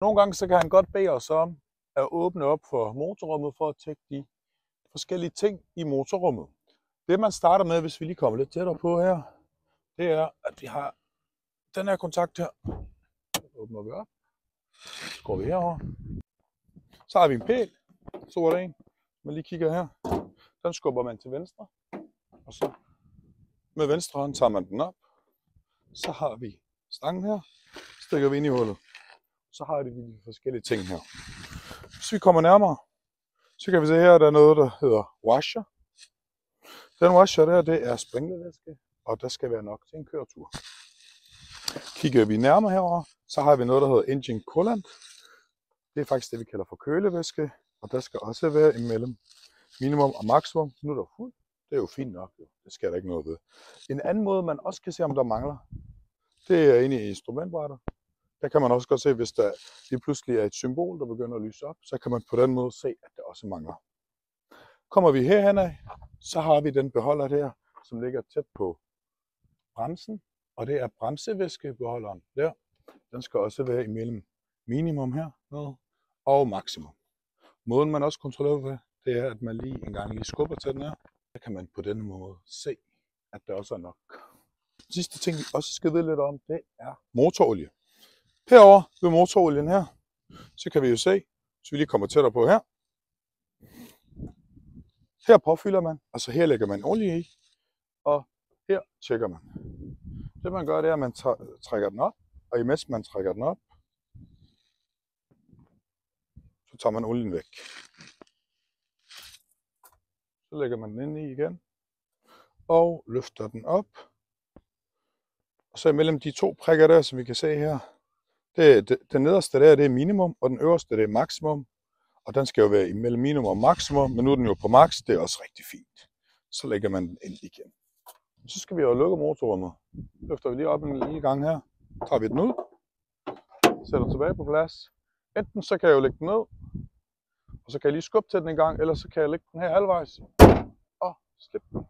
Nogle gange så kan han godt bede os om at åbne op for motorrummet for at tjekke de forskellige ting i motorrummet. Det man starter med, hvis vi lige kommer lidt tættere på her, det er, at vi har den her kontakt her. Så åbner vi op. Så går vi herover. Så har vi en pæl, sort en. Man lige kigger her. Den skubber man til venstre. Og så med venstre hånd tager man den op. Så har vi stangen her. Stikker vi ind i hullet. Så har vi de forskellige ting her. Hvis vi kommer nærmere, så kan vi se her, at der er noget, der hedder washer. Den washer der, det er sprinklervæske, og der skal være nok til en køretur. Kigger vi nærmere herover, så har vi noget, der hedder engine coolant. Det er faktisk det, vi kalder for kølevæske, og der skal også være imellem minimum og maksimum. Nu er der fuld. Det er jo fint nok. Det skal der ikke noget ved. En anden måde, man også kan se, om der mangler, det er inde i instrumentbrættet. Der kan man også godt se, hvis der lige pludselig er et symbol, der begynder at lyse op, så kan man på den måde se, at det også mangler. Kommer vi herhen af, så har vi den beholder der, som ligger tæt på bremsen, og det er bremsevæskebeholderen der. Den skal også være imellem minimum her og maksimum. Måden man også kontrollerer ved, det er, at man lige skubber til den her. Så kan man på denne måde se, at der også er nok. Sidste ting, vi også skal vide lidt om, det er motorolie. Herover ved motorolien her, så kan vi jo se, hvis vi lige kommer tættere på her. Her påfylder man, altså her lægger man olie i, og her tjekker man. Det man gør, det er, at man trækker den op, og imens man trækker den op, så tager man olien væk. Så lægger man den ind i igen, og løfter den op. Og så imellem de to prikker der, som vi kan se her, den nederste der, det er minimum, og den øverste, det er maksimum. Og den skal jo være imellem minimum og maksimum, men nu er den jo på max, det er også rigtig fint. Så lægger man den ind igen. Så skal vi jo lukke motorrummet. Løfter vi lige op en lille gang her, tager vi den ud, sætter tilbage på plads. Enten så kan jeg jo lægge den ned, og så kan jeg lige skubbe til den en gang, eller så kan jeg lægge den her halvvejs og slippe den.